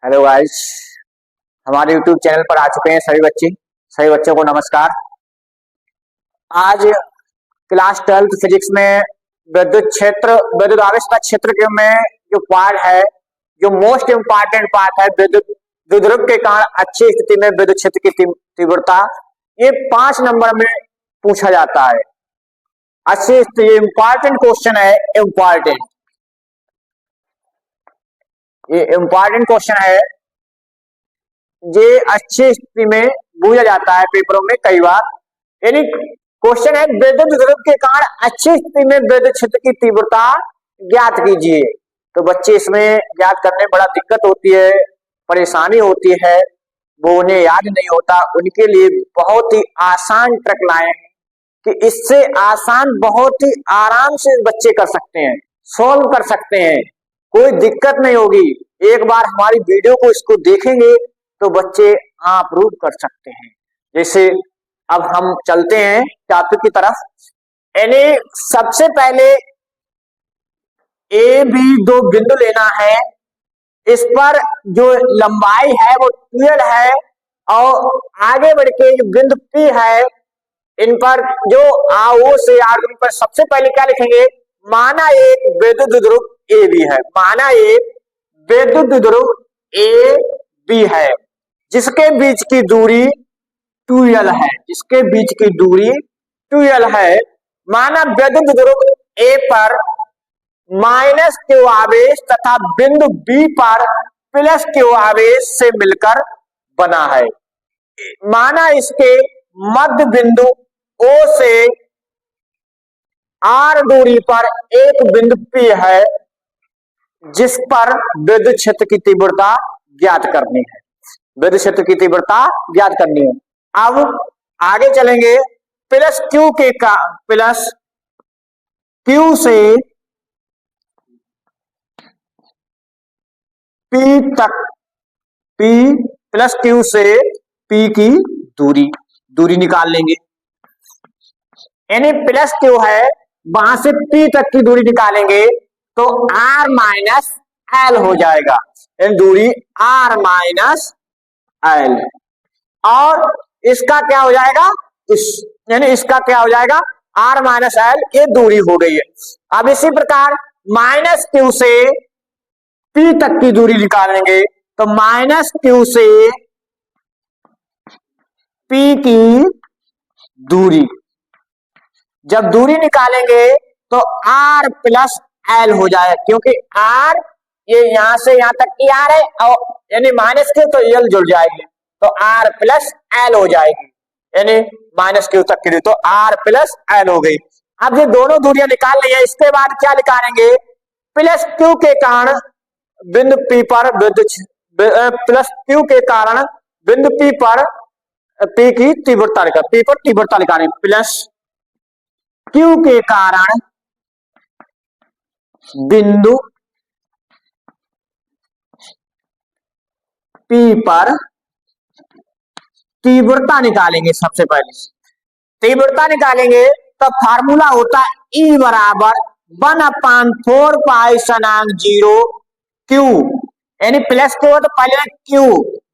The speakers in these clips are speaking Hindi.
Hello guys. हमारे यूट्यूब चैनल पर आ चुके हैं सभी बच्चों को नमस्कार। आज क्लास 12 फिजिक्स में विद्युत आवेश का क्षेत्र के में जो पार्ट है, जो मोस्ट इम्पॉर्टेंट पार्ट है, विद्युत द्विध्रुव के कारण अच्छी स्थिति में विद्युत क्षेत्र की तीव्रता, ये 5 नंबर में पूछा जाता है। अच्छी स्थिति, इम्पॉर्टेंट क्वेश्चन है। ये इम्पॉर्टेंट क्वेश्चन है। ये अच्छी स्थिति में पूछा जाता है पेपरों में कई बार। यानी क्वेश्चन है, विद्युत ध्रुव के कारण अच्छी स्थिति में विद्युत क्षेत्र की तीव्रता ज्ञात कीजिए। तो बच्चे इसमें ज्ञात करने में बड़ा दिक्कत होती है, परेशानी होती है, वो उन्हें याद नहीं होता। उनके लिए बहुत ही आसान ट्रिक लाए हैं कि इससे आसान बहुत ही आराम से बच्चे कर सकते हैं, सॉल्व कर सकते हैं, कोई दिक्कत नहीं होगी। एक बार हमारी वीडियो को इसको देखेंगे तो बच्चे अप्रूव कर सकते हैं। जैसे अब हम चलते हैं टॉपिक की तरफ। यानी सबसे पहले ए बी दो बिंदु लेना है। इस पर जो लंबाई है वो 12 है, और आगे बढ़ के जो बिंदु P है, इन पर जो O से R पर सबसे पहले क्या लिखेंगे? माना एक विद्युत ध्रुव ए बी है, माना एक विद्युत ध्रुव ए बी है जिसके बीच की दूरी 2l है, जिसके बीच की दूरी 2l है। माना विद्युत ध्रुव ए पर माइनस q आवेश तथा बिंदु बी पर प्लस q आवेश से मिलकर बना है। माना इसके मध्य बिंदु O से R दूरी पर एक बिंदु P है जिस पर विद्युत क्षेत्र की तीव्रता ज्ञात करनी है, विद्युत क्षेत्र की तीव्रता ज्ञात करनी है। अब आगे चलेंगे। प्लस Q से P तक, P प्लस Q से P की दूरी निकाल लेंगे। यानी प्लस Q है, वहां से P तक की दूरी निकालेंगे तो R माइनस L हो जाएगा। दूरी R माइनस L, और इसका क्या हो जाएगा? यानी इसका क्या हो जाएगा? R माइनस L, ये दूरी हो गई है। अब इसी प्रकार माइनस Q से P तक की दूरी निकालेंगे तो माइनस Q से P की दूरी, जब दूरी निकालेंगे तो R प्लस L हो जाएगा, क्योंकि R ये यहां से यहां तक की R है, और यानी माइनस Q तो L जुड़ जाएगी तो R प्लस L हो जाएगी। यानी माइनस Q तक की, तो R प्लस L हो गई। अब ये दोनों दूरियां निकाल ली है, इसके बाद क्या निकालेंगे? प्लस Q के कारण बिंदु P पर प्लस Q के कारण बिंदु P पर P की तीव्रता P पर तीव्रता निकालेंगे। प्लस Q के कारण बिंदु P पर तीव्रता निकालेंगे। सबसे पहले तीव्रता निकालेंगे तो फार्मूला होता है E बराबर 1/4 पाई सनांक 0 Q, यानी प्लस Q है तो पहले Q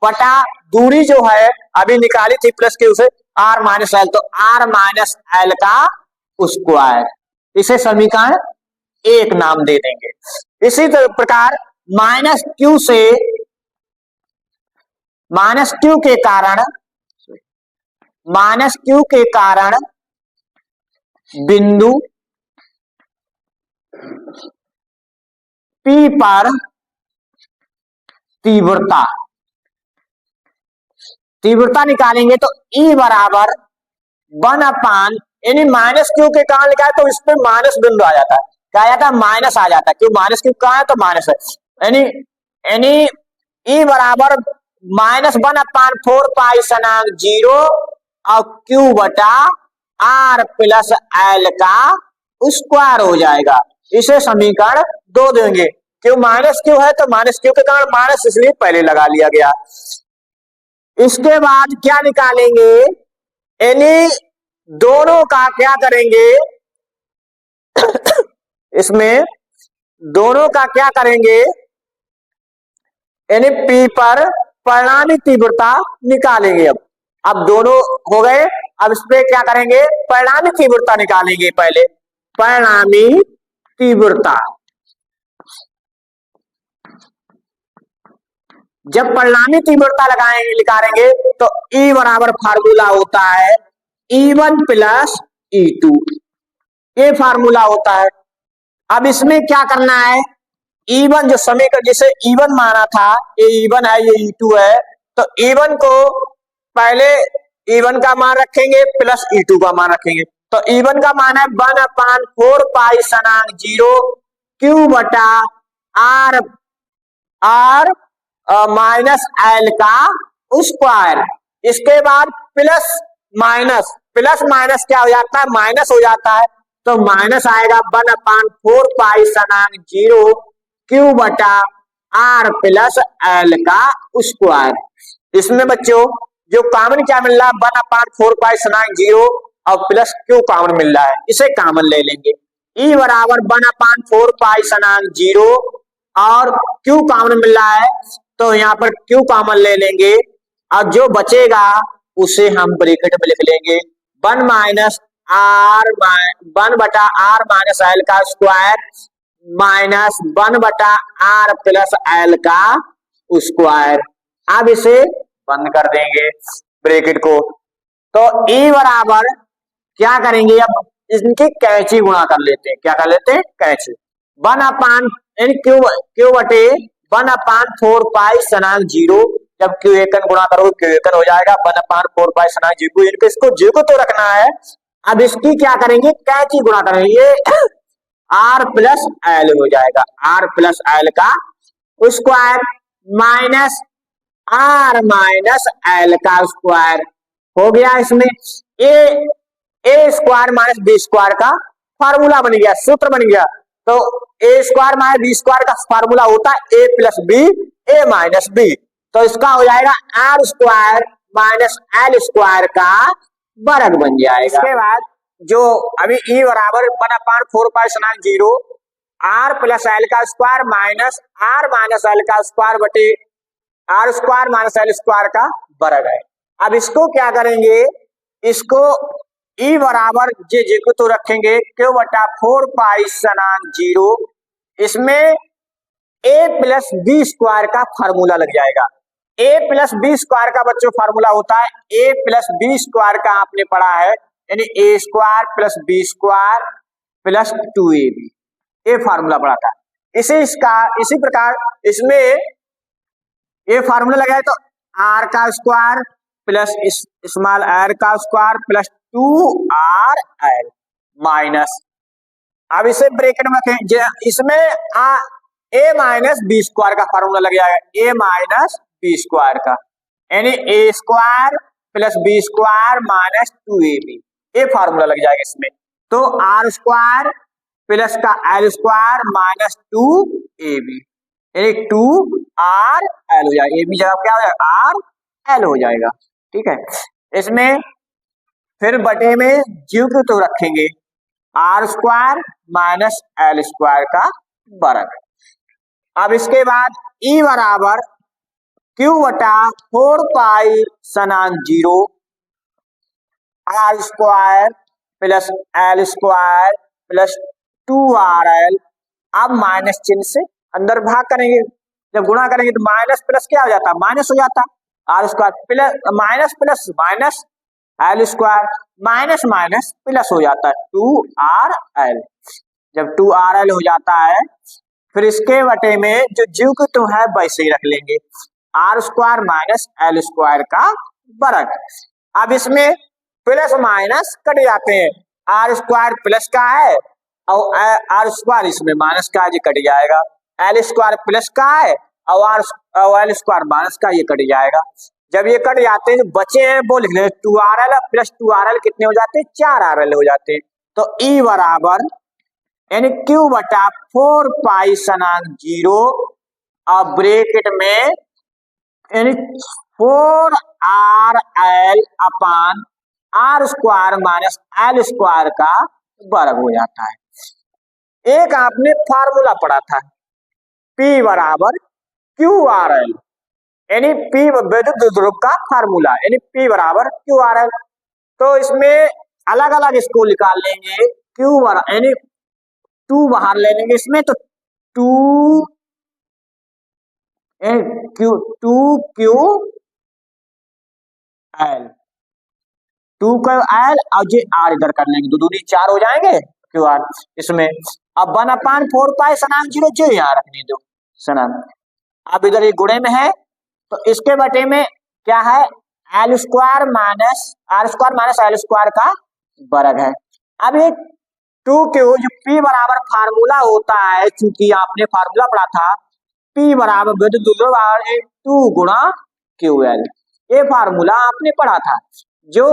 बटा दूरी जो है अभी निकाली थी प्लस Q से R माइनस L, तो R माइनस L का स्क्वायर। इसे समीकरण 1 नाम दे देंगे। इसी प्रकार माइनस Q के कारण बिंदु P पर तीव्रता निकालेंगे तो E बराबर 1/, यानी माइनस Q के कारण लिखा है तो इस पे माइनस बिंदु आ जाता है, क्या आ जाता है? माइनस आ जाता है, क्यों? माइनस Q कहां है तो माइनस है। यानी E बराबर माइनस 1/4 पाई सनांक 0 और Q बटा R प्लस L का स्क्वायर हो जाएगा। इसे समीकरण 2 देंगे। क्यों? माइनस Q है तो माइनस Q के कारण माइनस, इसलिए पहले लगा लिया गया। इसके बाद क्या निकालेंगे? यानी दोनों का क्या करेंगे? इसमें दोनों का क्या करेंगे? यानी पी पर परिणामी तीव्रता निकालेंगे। अब दोनों हो गए, अब इस पे क्या करेंगे, परिणामी तीव्रता निकालेंगे। पहले परिणामी तीव्रता, जब परिणामी तीव्रता लगाएंगे निकालेंगे तो E बराबर फार्मूला होता है E1 प्लस E2, ये फार्मूला होता है। अब इसमें क्या करना है, E1 जो समीकरण जिसे E1 माना था, ये E1 है, ये E2 है, तो E1 को पहले E1 का मान रखेंगे प्लस E2 का मान रखेंगे। तो E1 का मान है 1/4 पाई सनांक 0 Q बटा R माइनस L का स्क्वायर। इसके बाद प्लस माइनस, प्लस माइनस क्या हो जाता है, माइनस हो जाता है, तो माइनस आएगा 1/4 पाई सनांक 0 Q बटा R प्लस L का स्क्वायर। इसमें बच्चों जो कॉमन क्या मिल रहा है, 1/4 पाई सनांक 0 और प्लस Q कॉमन मिल रहा है, इसे कॉमन ले लेंगे। E बराबर 1/4 पाई सनांक 0 और Q कॉमन मिल रहा है, तो यहाँ पर Q कॉमन ले लेंगे और जो बचेगा उसे हम ब्रैकेट में लिख लेंगे 1 बटा R माइनस L का स्क्वायर माइनस 1 बटा R प्लस L का स्क्वायर। अब इसे बंद कर देंगे ब्रैकेट को। तो E बराबर क्या करेंगे, अब इनकी कैंची गुणा कर लेते हैं। क्या कर लेते हैं, कैंची। 1/, Q बटे 1/4 पाई सनांक 0, जब Q1 गुणा करोगे Q1 हो जाएगा 1/4 पाई सनांक 0, इनको इसको 0 तो रखना है। अब इसकी क्या करेंगे, कैंची गुणा करेंगे, ये R प्लस L हो जाएगा, R प्लस L का square minus R minus L का स्क्वायर हो गया। इसमें a square minus b square का फार्मूला बन गया, सूत्र बन गया। तो a square minus b square का फार्मूला होता है a plus b a minus b, तो इसका हो जाएगा r square minus l square का वर्ग बन जाएगा। इसके बाद जो अभी ई बराबर 1/4 पाई सनांक 0 आर प्लस एल का स्क्वायर माइनस एल का स्क्वायर बटे r square minus l square का वर्ग है। अब इसको क्या करेंगे, इसको ई बराबर जे को तो रखेंगे Q बटा 4 पाई सनांक 0, इसमें a प्लस बी स्क्वायर का फार्मूला लग जाएगा। a प्लस बी स्क्वायर का बच्चों फार्मूला होता है a प्लस बी स्क्वायर का आपने पढ़ा है, यानी a square plus b square plus 2ab, ये फार्मूला पढ़ा था। इसी प्रकार इसमें ये फार्मूला लगा है तो r का स्क्वायर प्लस स्मॉल r का स्क्वायर प्लस 2rl माइनस, अब इसे ब्रैकेट में रखें, इसमें a माइनस बी स्क्वायर का फार्मूला लग जाएगा, a माइनस बी स्क्वायर का, यानी a square plus b square minus 2ab, ये फार्मूला लग जाएगा इसमें। तो r स्क्वायर प्लस का l स्क्वायर माइनस 2ab, यानी 2rl हो जाएगा, ab जगह क्या हो जाएगा rl हो जाएगा। ठीक है, इसमें फिर बटे में जीव को तो रखेंगे r square minus l square का वर्ग। अब इसके बाद ई बराबर Q बटा 4 पाई सनांक 0 r square plus l square plus 2rl, अब माइनस चिन्ह से अंदर भाग करेंगे, जब गुणा करेंगे तो माइनस प्लस क्या हो जाता है, माइनस हो जाता है, r square plus minus plus minus l square minus minus plus हो जाता है 2rl, जब 2rl हो जाता है फिर इसके बटे में जो जीव को तो है वैसे ही रख लेंगे r square minus l square का वर्ग। अब इसमें प्लस माइनस कट जाते हैं, आर स्क्वायर प्लस का है और आर स्क्वायर इसमें माइनस का है, ये कट जाएगा, एल स्क्वायर प्लस का है और एल स्क्वायर माइनस का, ये कट जाएगा। जब ये कट जाते हैं जो बचे हैं वो लिख लें 2rl प्लस 2rl कितने हो जाते हैं, 4rl हो जाते हैं। तो ई बराबर यानी Q बटा 4 पाई सनांक 0 और ब्रैकेट में यानी 4rl upon r square minus l square का वर्ग हो जाता है। एक आपने फार्मूला पढ़ा था P बराबर क्यू आर एल, यानी पी विद्युत ध्रुव का फार्मूला, यानी पी बराबर क्यू आर एल। तो इसमें अलग अलग इसको निकाल लेंगे, क्यू बराबर यानी टू बाहर ले लेंगे इसमें, तो टू क्यू एल, टू का एल और जे आर इधर कर लेंगे, दो दूनी चार हो जाएंगे क्यू आर इसमें। अब 1/4 सनांक 0 जो यहाँ रखने दो सनांक, अब इधर ये गुणे में है तो इसके बटे में क्या है, l square minus r square minus l square का वर्ग है। अब ये टू क्यू जो पी बराबर फार्मूला होता है, चूंकि आपने फार्मूला पढ़ा था पी बराबर विद्युत ध्रुव टू गुणा क्यू एल, ये फार्मूला आपने पढ़ा था जो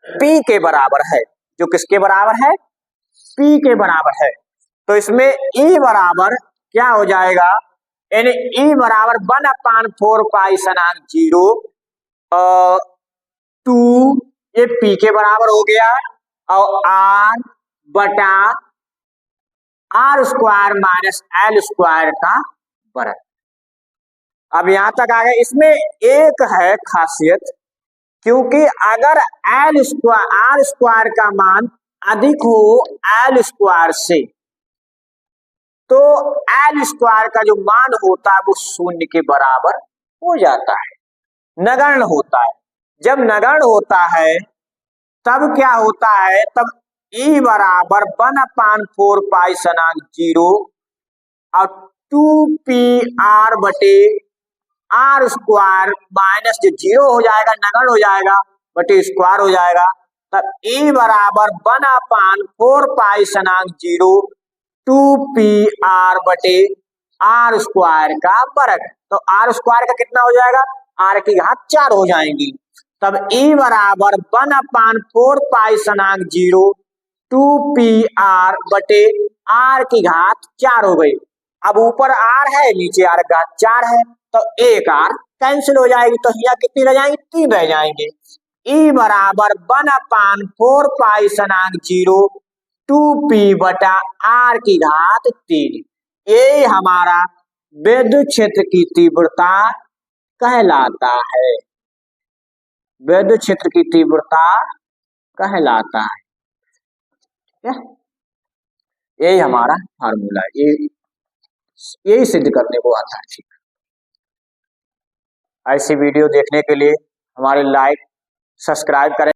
पी के बराबर है, जो किसके बराबर है, पी के बराबर है। तो इसमें ई बराबर क्या हो जाएगा, यानी ई बराबर 1/4 सनांक 0 टू, ये पी के बराबर हो गया, और आर बटा r square minus l square का वर्ग। अब यहां तक आ गए। इसमें एक है खासियत, क्योंकि अगर एल स्क्वायर आर स्क्वायर का मान अधिक हो एल स्क्वायर से, तो एल स्क्वायर का जो मान होता है वो शून्य के बराबर हो जाता है, नगण्य होता है। जब नगण्य होता है तब क्या होता है, तब ई बराबर 1/4 सनांक 0 और 2 आर बटे आर स्क्वायर माइनस जो 0 हो जाएगा नगण्य हो जाएगा बटे स्क्वायर हो जाएगा, तब ई बराबर 1/4 सनांक 0 2 आर बटे आर स्क्वायर का वर्ग। तो आर स्क्वायर का कितना हो जाएगा, आर की घात 4 हो जाएंगी। तब ई बराबर 1/4 सनांक 0 2 आर बटे आर की घात 4 हो गई। अब ऊपर आर है नीचे आर की घात 4 है, तो एक आर कैंसिल हो जाएगी, तो यहाँ कितनी रह जाएंगी, 3 रह जाएंगे। ई बराबर 1/4 सनांक 0 2 बटा आर की घात 3, ये हमारा विद्युत क्षेत्र की तीव्रता कहलाता है, विद्युत क्षेत्र की तीव्रता कहलाता है। यही हमारा फार्मूला है, यही सिद्ध करने को आता है। ठीक, ऐसी वीडियो देखने के लिए हमारे लाइक सब्सक्राइब करें।